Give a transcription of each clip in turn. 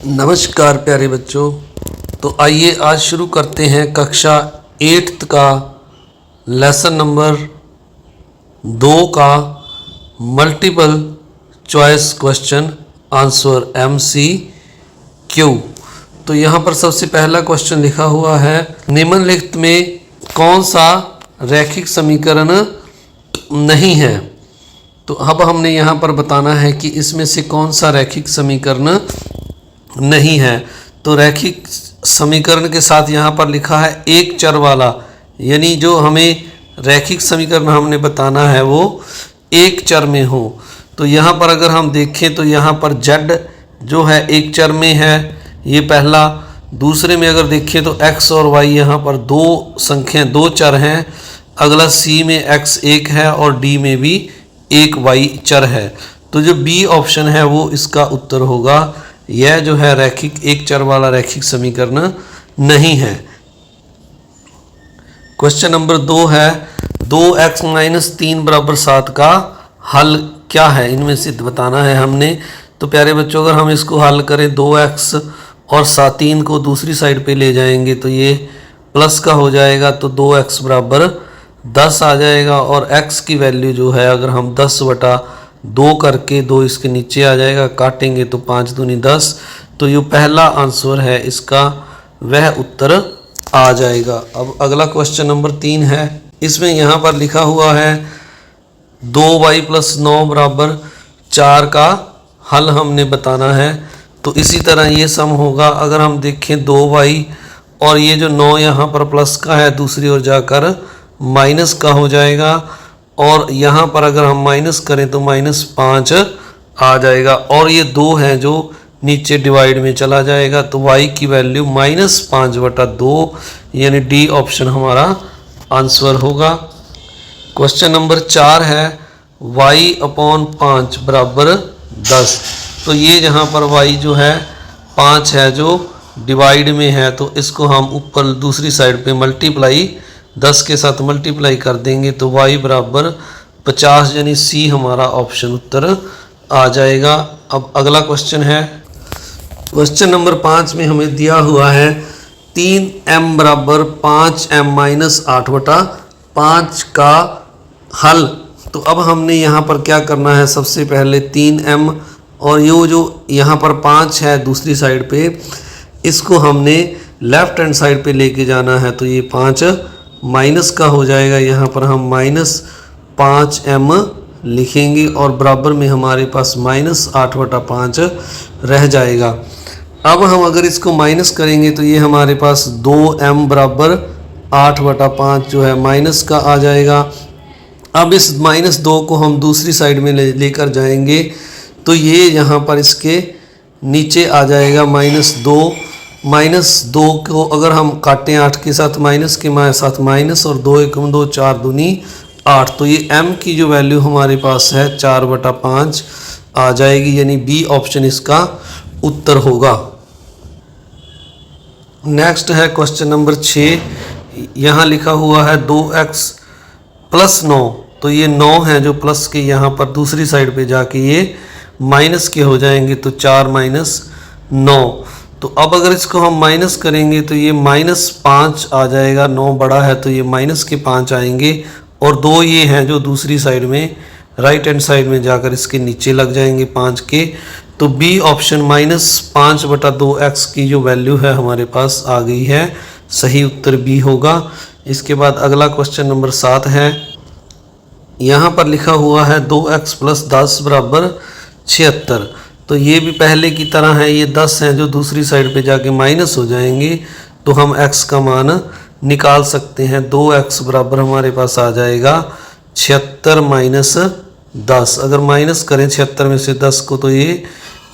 नमस्कार प्यारे बच्चों। तो आइए आज शुरू करते हैं कक्षा 8th का लेसन नंबर 2 का multiple choice question answer MCQ। तो यहाँ पर सबसे पहला क्वेश्चन लिखा हुआ है, निम्नलिखित में कौन सा रैखिक समीकरण नहीं है। तो अब हमने यहाँ पर बताना है कि इसमें से कौन सा रैखिक समीकरण नहीं है। तो रैखिक समीकरण के साथ यहाँ पर लिखा है एक चर वाला, यानी जो हमें रैखिक समीकरण हमने बताना है वो एक चर में हो। तो यहाँ पर अगर हम देखें तो यहाँ पर z जो है एक चर में है, ये पहला। दूसरे में अगर देखें तो x और y यहाँ पर दो चर हैं। अगला c में x एक है और d में भी एक y चर है। तो जो B ऑप्शन है वो इसका उत्तर होगा। यह जो है रैखिक एक चर वाला रैखिक समीकरण नहीं है। क्वेश्चन नंबर 2 है, 2x - 3 = 7 का हल क्या है, इनमें से बताना है हमने। तो प्यारे बच्चों अगर हम इसको हल करें, 2x और 3 को दूसरी साइड पे ले जाएंगे तो ये प्लस का हो जाएगा, तो 2x = 10 आ जाएगा। और x की वैल्यू जो है अगर हम 10/2 करके 2 इसके नीचे आ जाएगा, काटेंगे तो 5 दूनी 10। तो ये पहला आंसर है इसका, वह उत्तर आ जाएगा। अब अगला क्वेश्चन नंबर 3 है, इसमें यहाँ पर लिखा हुआ है 2y + 9 = 4 का हल हमने बताना है। तो इसी तरह ये सम होगा। अगर हम देखें 2y और ये जो 9 यहाँ पर प्लस का है, दूसरी ओर जाकर माइनस का हो जाएगा। और यहाँ पर अगर हम माइनस करें तो -5 आ जाएगा। और ये 2 है जो नीचे डिवाइड में चला जाएगा, तो y की वैल्यू -5/2, यानी डी ऑप्शन हमारा आंसर होगा। क्वेश्चन नंबर 4 है, y/5 = 10। तो ये जहाँ पर y जो है 5 है जो डिवाइड में है, तो इसको हम ऊपर दूसरी साइड पे मल्टीप्लाई 10 के साथ मल्टीप्लाई कर देंगे तो y = 50, यानी सी हमारा ऑप्शन उत्तर आ जाएगा। अब अगला क्वेश्चन है, क्वेश्चन नंबर 5 में हमें दिया हुआ है 3m = 5m - 8/5 का हल। तो अब हमने यहाँ पर क्या करना है, सबसे पहले 3m और ये जो यहाँ पर 5 है दूसरी साइड पे, इसको हमने लेफ्ट हैंड साइड पे लेके जाना है। तो ये 5 माइनस का हो जाएगा, यहाँ पर हम -5m लिखेंगे और बराबर में हमारे पास -8/5 रह जाएगा। अब हम अगर इसको माइनस करेंगे तो ये हमारे पास 2m = 8/5 जो है माइनस का आ जाएगा। अब इस -2 को हम दूसरी साइड में लेकर जाएंगे तो ये यहाँ पर इसके नीचे आ जाएगा -2 को अगर हम काटें 8 के साथ, माइनस के साथ माइनस, और 2 × 2 = 4 दूनी 8। तो ये m की जो वैल्यू हमारे पास है 4/5 आ जाएगी, यानी बी ऑप्शन इसका उत्तर होगा। नेक्स्ट है क्वेश्चन नंबर 6, यहाँ लिखा हुआ है 2x + 9। तो ये 9 है जो प्लस के यहाँ पर दूसरी साइड पे जाके ये माइनस के हो जाएंगे, तो 4 - 9। तो अब अगर इसको हम माइनस करेंगे तो ये -5 आ जाएगा। 9 बड़ा है तो ये माइनस के 5 आएंगे, और 2 ये हैं जो दूसरी साइड में राइट हैंड साइड में जाकर इसके नीचे लग जाएंगे 5 के। तो बी ऑप्शन -5/2x की जो वैल्यू है हमारे पास आ गई है, सही उत्तर बी होगा। इसके बाद अगला क्वेश्चन नंबर 7 है, यहाँ पर लिखा हुआ है 2x + 10 = 76। तो ये भी पहले की तरह है, ये 10 हैं जो दूसरी साइड पे जाके माइनस हो जाएंगे, तो हम x का मान निकाल सकते हैं। 2x बराबर हमारे पास आ जाएगा 76 - 10। अगर माइनस करें 76 में से 10 को तो ये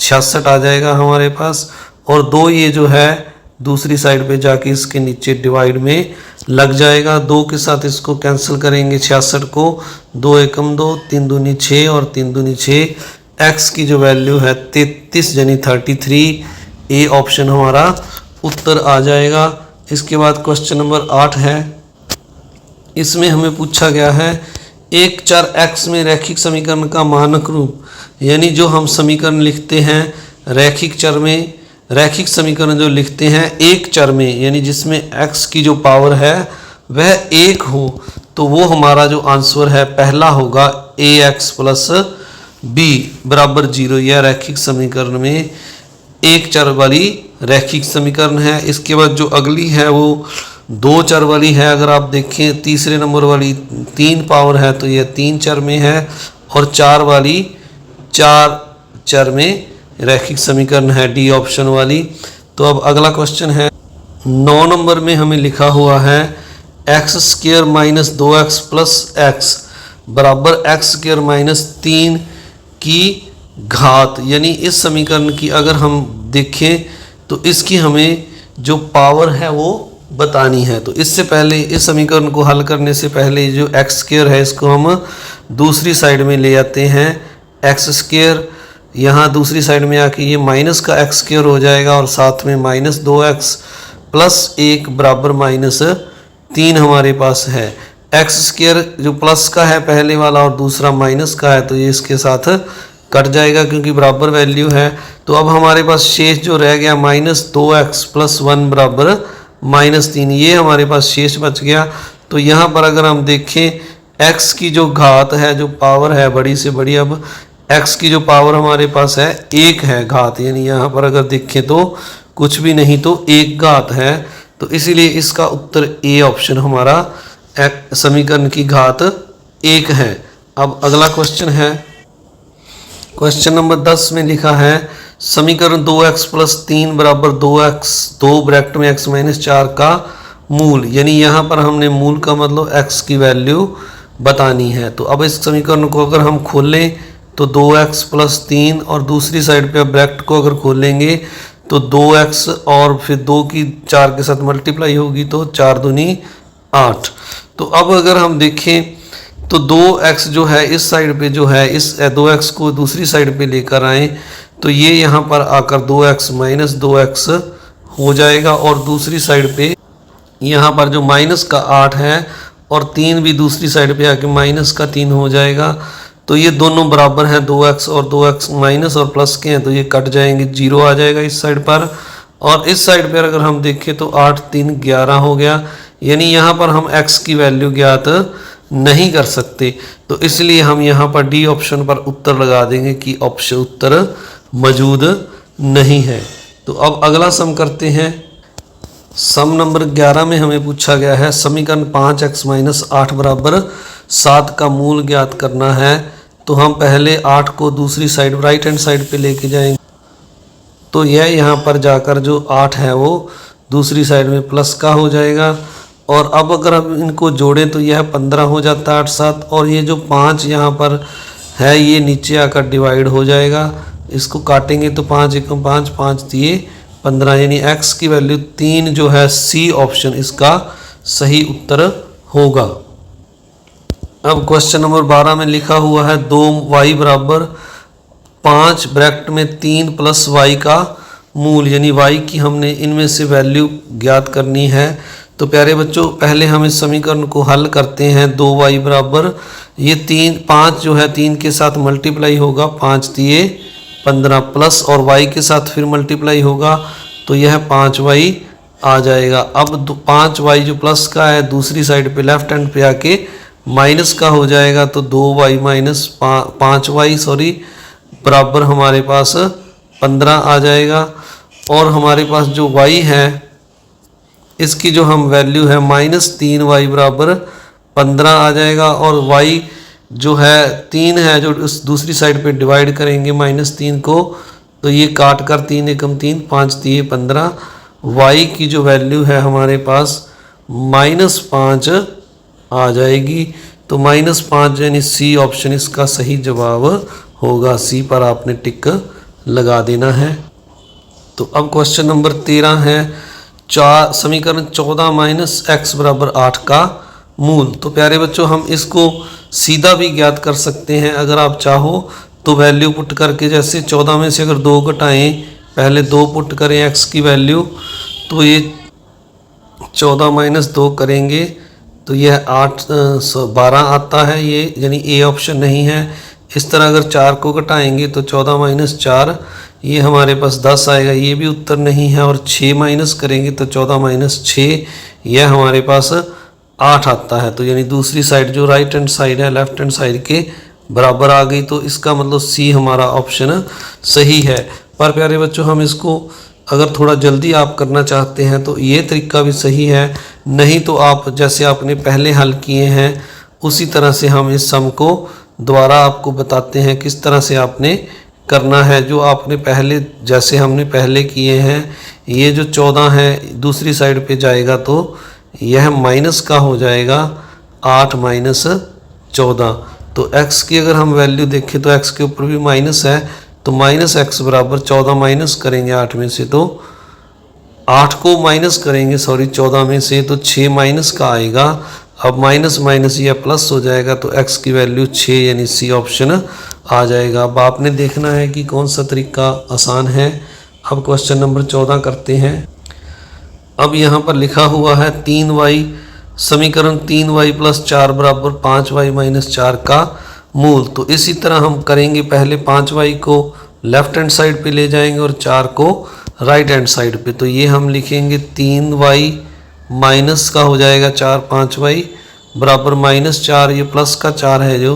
66 आ जाएगा हमारे पास। और 2 ये जो है दूसरी साइड पे जाके इसके नीचे डिवाइड में लग जाएगा। 2 के साथ इसको कैंसिल करेंगे 66 को, 2 × 2 = 3 दूनी 6 और 3 दूनी 6। x की जो वैल्यू है 33, यानी 33, ए ऑप्शन हमारा उत्तर आ जाएगा। इसके बाद क्वेश्चन नंबर 8 है, इसमें हमें पूछा गया है एक चर x में रैखिक समीकरण का मानक रूप, यानी जो हम समीकरण लिखते हैं रैखिक चर में रैखिक समीकरण जो लिखते हैं एक चर में, यानी जिसमें x की जो पावर है वह 1 हो, तो वो हमारा जो आंसर है पहला होगा ax प्लस b बराबर 0। यह रैखिक समीकरण में एक चर वाली रैखिक समीकरण है। इसके बाद जो अगली है वो 2 चर वाली है। अगर आप देखें तीसरे नंबर वाली 3 पावर है तो यह 3 चर में है, और 4 वाली 4 चर में रैखिक समीकरण है, डी ऑप्शन वाली। तो अब अगला क्वेश्चन है 9 नंबर में हमें लिखा हुआ है x square minus 2x plus x बराबर एक्स स्क्वायर माइनस 3 की घात। यानी इस समीकरण की अगर हम देखें तो इसकी हमें जो पावर है वो बतानी है। तो इससे पहले इस समीकरण को हल करने से पहले जो एक्स स्क्वायर है इसको हम दूसरी साइड में ले आते हैं। एक्स स्क्वायर यहाँ दूसरी साइड में आके ये माइनस का एक्स स्क्वायर हो जाएगा, और साथ में माइनस 2x प्लस 1 बराबर माइनस 3 हमारे पास है। एक्स स्क्वायर जो प्लस का है पहले वाला और दूसरा माइनस का है, तो ये इसके साथ कट जाएगा क्योंकि बराबर वैल्यू है। तो अब हमारे पास शेष जो रह गया माइनस 2x प्लस 1 बराबर माइनस 3, ये हमारे पास शेष बच गया। तो यहाँ पर अगर हम देखें x की जो घात है, जो पावर है बड़ी से बड़ी, अब x की जो पावर हमारे पास है 1 है घात, यानी यहाँ पर अगर देखें तो कुछ भी नहीं तो 1 घात है। तो इसीलिए इसका उत्तर ए ऑप्शन हमारा समीकरण की घात 1 है। अब अगला क्वेश्चन है क्वेश्चन नंबर 10 में लिखा है समीकरण 2x प्लस 3 बराबर 2x 2 ब्रैकेट में x माइनस 4 का मूल। यानी यहाँ पर हमने मूल का मतलब x की वैल्यू बतानी है। तो अब इस समीकरण को अगर हम खोलें तो 2x प्लस 3, और दूसरी साइड पे ब्रैकेट को अगर खोलेंगे तो 2x और फिर 2 की 4 के साथ मल्टीप्लाई होगी तो 4 दूनी 8। तो अब अगर हम देखें तो 2x जो है इस साइड पे जो है, इस 2x को दूसरी साइड पे लेकर आए तो ये यहाँ पर आकर 2x माइनस 2x हो जाएगा, और दूसरी साइड पे यहाँ पर जो माइनस का 8 है और 3 भी दूसरी साइड पे आके माइनस का 3 हो जाएगा। तो ये दोनों बराबर हैं, 2x और 2x माइनस और प्लस के हैं, तो ये कट जाएंगे, 0 आ जाएगा इस साइड पर। और इस साइड पर अगर हम देखें तो 8 3 11 हो गया, यानी यहाँ पर हम x की वैल्यू ज्ञात नहीं कर सकते। तो इसलिए हम यहाँ पर डी ऑप्शन पर उत्तर लगा देंगे कि ऑप्शन उत्तर मौजूद नहीं है। तो अब अगला सम करते हैं। सम नंबर 11 में हमें पूछा गया है समीकरण 5x माइनस 8 बराबर 7 का मूल ज्ञात करना है। तो हम पहले 8 को दूसरी साइड राइट हैंड साइड पे लेके जाएंगे, तो यह यहाँ पर जाकर जो 8 है वो दूसरी साइड में प्लस का हो जाएगा। और अब अगर हम इनको जोड़ें तो यह 15 हो जाता है 8 7, और ये जो 5 यहाँ पर है ये नीचे आकर डिवाइड हो जाएगा। इसको काटेंगे तो 5 एकम 5 5 दिए 15, यानी x की वैल्यू 3 जो है सी ऑप्शन इसका सही उत्तर होगा। अब क्वेश्चन नंबर 12 में लिखा हुआ है 2y बराबर 5 ब्रैकेट में 3 प्लस y का मूल, यानी y की हमने इनमें से वैल्यू ज्ञात करनी है। तो प्यारे बच्चों पहले हम इस समीकरण को हल करते हैं। 2y बराबर ये 5 जो है 3 के साथ मल्टीप्लाई होगा, 5 दिए 15 प्लस और y के साथ फिर मल्टीप्लाई होगा तो यह 5y आ जाएगा। अब 5y जो प्लस का है दूसरी साइड पे लेफ्ट हैंड पे आके माइनस का हो जाएगा, तो 2y माइनस 5y बराबर हमारे पास 15 आ जाएगा। और हमारे पास जो y है इसकी जो हम वैल्यू है -3y बराबर 15 आ जाएगा। और y जो है 3 है जो उस दूसरी साइड पे डिवाइड करेंगे -3 को, तो ये काट कर 3 एकम 3 5 दिए 15, y की जो वैल्यू है हमारे पास -5 आ जाएगी। तो -5 यानी सी ऑप्शन इसका सही जवाब होगा। सी पर आपने टिक लगा देना है। तो अब क्वेश्चन नंबर 13 है समीकरण 14 माइनस x बराबर 8 का मूल। तो प्यारे बच्चों हम इसको सीधा भी ज्ञात कर सकते हैं अगर आप चाहो तो, वैल्यू पुट करके। जैसे 14 में से अगर 2 घटाएं, पहले 2 पुट करें x की वैल्यू, तो ये 14 माइनस 2 करेंगे तो यह 12 आता है, ये यानी ए ऑप्शन नहीं है। इस तरह अगर 4 को घटाएंगे तो 14 माइनस 4 ये हमारे पास 10 आएगा, ये भी उत्तर नहीं है। और 6 माइनस करेंगे तो 14 माइनस 6 यह हमारे पास 8 आता है। तो यानी दूसरी साइड जो राइट हैंड साइड है लेफ्ट हैंड साइड के बराबर आ गई। तो इसका मतलब सी हमारा ऑप्शन सही है। पर प्यारे बच्चों, हम इसको अगर थोड़ा जल्दी आप करना चाहते हैं तो ये तरीका भी सही है, नहीं तो आप जैसे आपने पहले हल किए हैं उसी तरह से हम इस सम को दोबारा आपको बताते हैं किस तरह से आपने करना है। जो आपने पहले जैसे हमने पहले किए हैं, ये जो 14 है दूसरी साइड पे जाएगा तो यह माइनस का हो जाएगा 8 माइनस 14। तो x की अगर हम वैल्यू देखें तो x के ऊपर भी माइनस है, तो माइनस एक्स बराबर 14 माइनस करेंगे 8 में से तो 8 को माइनस करेंगे 14 में से तो 6 माइनस का आएगा। अब माइनस माइनस या प्लस हो जाएगा तो x की वैल्यू 6 यानी सी ऑप्शन आ जाएगा। अब आपने देखना है कि कौन सा तरीका आसान है। अब क्वेश्चन नंबर 14 करते हैं। अब यहाँ पर लिखा हुआ है 3y समीकरण 3y प्लस 4 बराबर 5y माइनस 4 का मूल। तो इसी तरह हम करेंगे, पहले 5y को लेफ्ट हैंड साइड पे ले जाएंगे और 4 को राइट हैंड साइड पे। तो ये हम लिखेंगे 3y माइनस का हो जाएगा 4 5y बराबर माइनस 4, ये प्लस का 4 है जो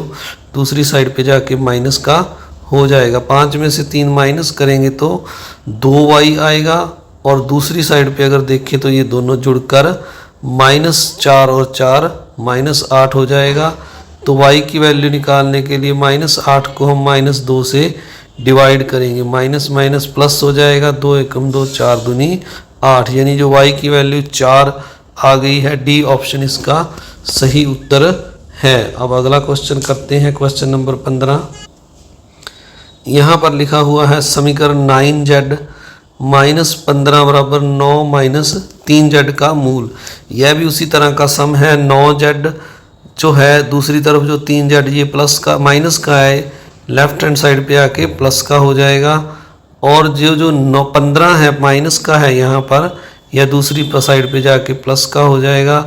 दूसरी साइड पे जाके माइनस का हो जाएगा। 5 में से 3 माइनस करेंगे तो 2y आएगा और दूसरी साइड पे अगर देखें तो ये दोनों जुड़कर माइनस 4 और 4 माइनस 8 हो जाएगा। तो y की वैल्यू निकालने के लिए माइनस 8 को हम माइनस 2 से डिवाइड करेंगे, माइनस माइनस प्लस हो जाएगा, 2 एकम 2 4 दूनी 8, यानी जो y की वैल्यू 4 आ गई है। डी ऑप्शन इसका सही उत्तर है। अब अगला क्वेश्चन करते हैं, क्वेश्चन नंबर 15। यहाँ पर लिखा हुआ है समीकरण 9z माइनस 15 बराबर 9 माइनस 3z का मूल। यह भी उसी तरह का सम है। 9z जो है दूसरी तरफ जो 3z ये प्लस का माइनस का है, लेफ्ट हैंड साइड पे आके प्लस का हो जाएगा। और जो 15 है माइनस का है यहाँ पर, यह दूसरी साइड पे जाके प्लस का हो जाएगा।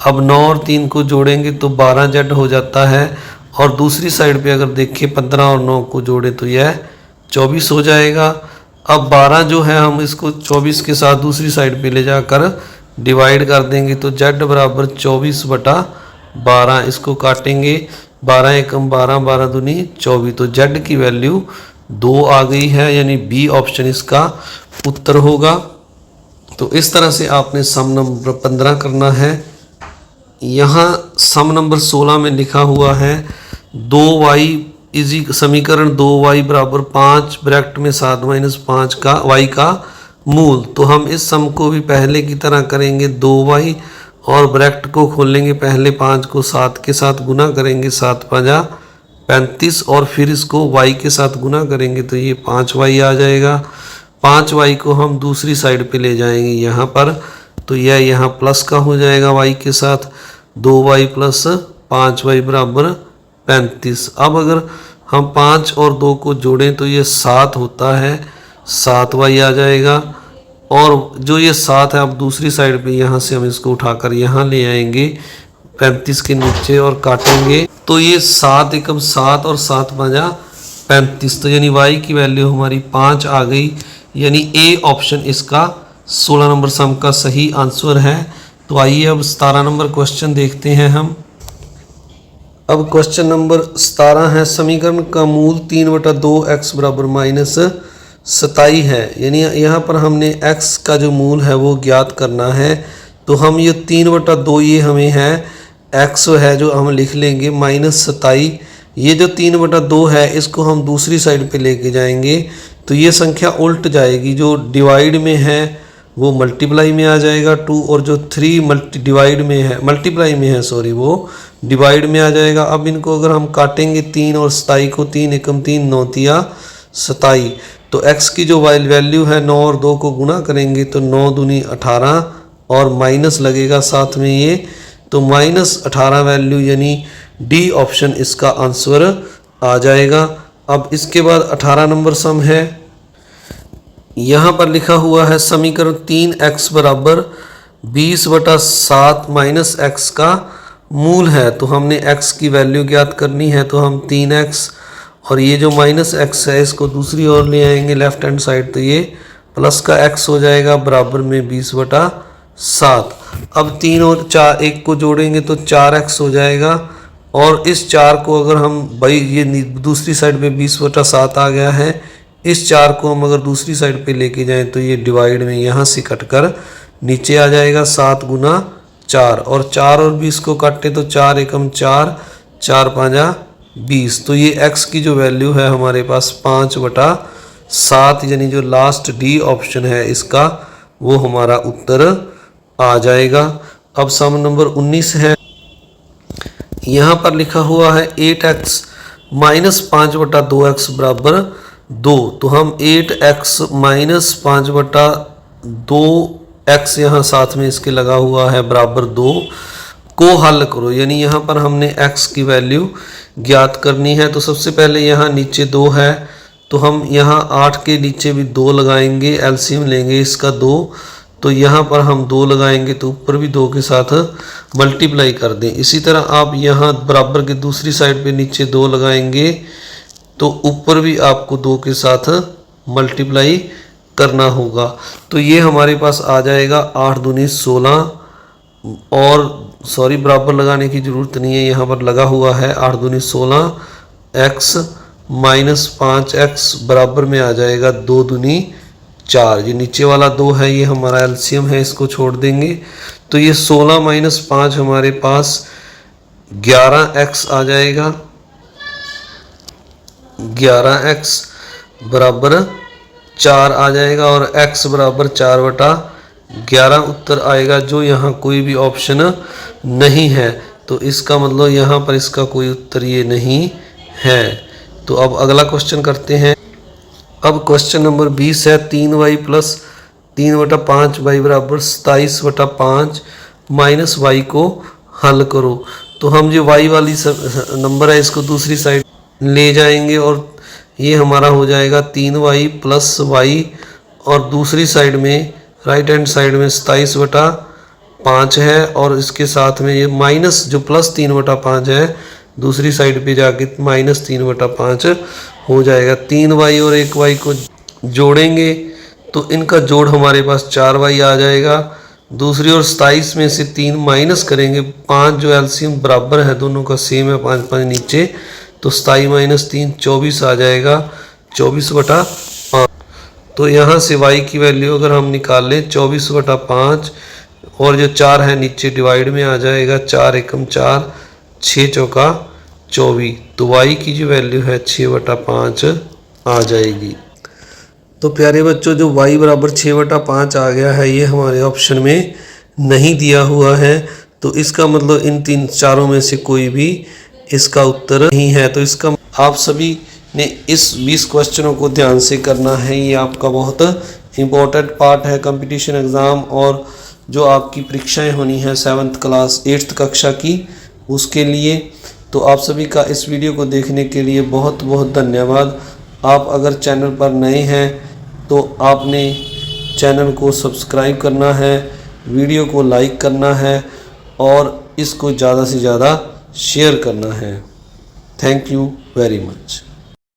अब 9 और 3 को जोड़ेंगे तो 12z हो जाता है। और दूसरी साइड पे अगर देखें 15 और 9 को जोड़े तो यह 24 हो जाएगा। अब 12 जो है हम इसको 24 के साथ दूसरी साइड पे ले जाकर डिवाइड कर देंगे तो z बराबर 24/12, इसको काटेंगे 12 एकम 12 12 दूनी 24। तो z की वैल्यू 2 आ गई है, यानी बी ऑप्शन इसका उत्तर होगा। तो इस तरह से आपने सम नंबर 15 करना है। यहाँ सम नंबर 16 में लिखा हुआ है 2y इजी समीकरण 2y बराबर 5 ब्रैकेट में 7 माइनस 5 का y का मूल। तो हम इस सम को भी पहले की तरह करेंगे, 2y और ब्रैकेट को खोलेंगे, पहले 5 को 7 के साथ गुना करेंगे, 7 5 35 और फिर इसको y के साथ गुना करेंगे तो ये 5y आ जाएगा। 5y को हम दूसरी साइड पे ले जाएंगे यहाँ पर, तो यह यहाँ प्लस का हो जाएगा y के साथ, 2y प्लस 5y बराबर 35। अब अगर हम 5 और 2 को जोड़ें तो ये 7 होता है, 7y आ जाएगा। और जो ये 7 है अब दूसरी साइड पे यहाँ से हम इसको उठाकर यहाँ ले आएंगे 35 के नीचे और काटेंगे तो ये 7 एकम 7 और 7 5 35। तो यानी y की वैल्यू हमारी 5 आ गई, यानी ए ऑप्शन इसका 16 नंबर सम का सही आंसर है। तो आइए अब 17 नंबर क्वेश्चन देखते हैं हम। अब क्वेश्चन नंबर 17 है समीकरण का मूल 3/2x बराबर माइनस 27 है। यानी यहाँ पर हमने x का जो मूल है वो ज्ञात करना है। तो हम ये 3/2 ये हमें है x है जो हम लिख लेंगे माइनस 27। ये जो 3/2 है इसको हम दूसरी साइड पे लेके जाएंगे तो ये संख्या उल्ट जाएगी, जो डिवाइड में है वो मल्टीप्लाई में आ जाएगा 2 और जो 3 डिवाइड में है मल्टीप्लाई में है सॉरी वो डिवाइड में आ जाएगा। अब इनको अगर हम काटेंगे 3 और 27 को 3 एकम 3 9 तिया 27। तो x की जो वैल्यू है 9 और 2 को गुना करेंगे तो 9 दूनी 18 और माइनस लगेगा साथ में ये, तो माइनस 18 वैल्यू यानी डी ऑप्शन इसका आंसर आ जाएगा। अब इसके बाद 18 नंबर सम है। यहाँ पर लिखा हुआ है समीकरण 3x बराबर 20/7 माइनस x का मूल है। तो हमने x की वैल्यू ज्ञात करनी है, तो हम 3x और ये जो माइनस एक्स है इसको दूसरी ओर ले आएंगे लेफ्ट हैंड साइड, तो ये प्लस का एक्स हो जाएगा बराबर में 20/7। अब 3 और 4 1 को जोड़ेंगे तो 4x हो जाएगा, और इस 4 को अगर हम भाई ये दूसरी साइड पे 20/7 आ गया है, इस 4 को हम अगर दूसरी साइड पे लेके जाएं तो ये डिवाइड में यहाँ से कटकर नीचे आ जाएगा 7 गुना 4, और 4 और 20 को काटे तो 4 एकम 4, 4 5 20। तो ये x की जो वैल्यू है हमारे पास 5/7, यानी जो लास्ट डी ऑप्शन है इसका वो हमारा उत्तर आ जाएगा। अब सम नंबर 19 है, यहाँ पर लिखा हुआ है 8x माइनस 5/2x बराबर 2। तो हम 8x माइनस 5/2x यहाँ साथ में इसके लगा हुआ है बराबर 2 को हल करो, यानी यहाँ पर हमने x की वैल्यू ज्ञात करनी है। तो सबसे पहले यहाँ नीचे 2 है, तो हम यहाँ 8 के नीचे भी 2 लगाएंगे, एलसीएम लेंगे इसका 2, तो यहाँ पर हम 2 लगाएंगे तो ऊपर भी 2 के साथ मल्टीप्लाई कर दें। इसी तरह आप यहाँ बराबर के दूसरी साइड पे नीचे 2 लगाएंगे तो ऊपर भी आपको 2 के साथ मल्टीप्लाई करना होगा। तो ये हमारे पास आ जाएगा 8 दूनी 16, और सॉरी बराबर लगाने की ज़रूरत नहीं है, यहाँ पर लगा हुआ है 8 दूनी 16 x माइनस 5x बराबर में आ जाएगा 2 दूनी 4। ये नीचे वाला 2 है ये हमारा एलसीएम है, इसको छोड़ देंगे तो ये 16 माइनस 5 हमारे पास 11x आ जाएगा। 11x बराबर 4 आ जाएगा, और x बराबर 4/11 उत्तर आएगा, जो यहाँ कोई भी ऑप्शन नहीं है। तो इसका मतलब यहाँ पर इसका कोई उत्तर ये नहीं है। तो अब अगला क्वेश्चन करते हैं। अब क्वेश्चन नंबर 20 है, 3y प्लस 3/5y बराबर 27/5 माइनस y को हल करो। तो हम जो y वाली नंबर है इसको दूसरी साइड ले जाएंगे, और ये हमारा हो जाएगा 3y प्लस y, और दूसरी साइड में राइट हैंड साइड में 27/5 है, और इसके साथ में ये माइनस जो प्लस 3/5 है दूसरी साइड पे जाके माइनस 3/5 हो जाएगा। 3y और 1y को जोड़ेंगे तो इनका जोड़ हमारे पास 4y आ जाएगा। दूसरी ओर 27 में से 3 माइनस करेंगे, 5 जो एलसीएम बराबर है दोनों का सेम है, 5 5 नीचे, तो 27 माइनस 3 24 आ जाएगा, 24/5। तो यहाँ से y की वैल्यू अगर हम निकाल लें 24/5, और जो 4 है नीचे डिवाइड में आ जाएगा, 4 एकम 4, 6 चौका 24। तो y की जो वैल्यू है 6/5 आ जाएगी। तो प्यारे बच्चों, जो y बराबर 6/5 आ गया है ये हमारे ऑप्शन में नहीं दिया हुआ है, तो इसका मतलब इन 3 चारों में से कोई भी इसका उत्तर नहीं है। तो इसका आप सभी ने इस 20 क्वेश्चनों को ध्यान से करना है, ये आपका बहुत इम्पोर्टेंट पार्ट है कंपटीशन एग्ज़ाम, और जो आपकी परीक्षाएं होनी है 7th क्लास 8th कक्षा की, उसके लिए। तो आप सभी का इस वीडियो को देखने के लिए बहुत बहुत धन्यवाद। आप अगर चैनल पर नए हैं तो आपने चैनल को सब्सक्राइब करना है, वीडियो को लाइक करना है, और इसको ज़्यादा से ज़्यादा शेयर करना है। Thank you very much.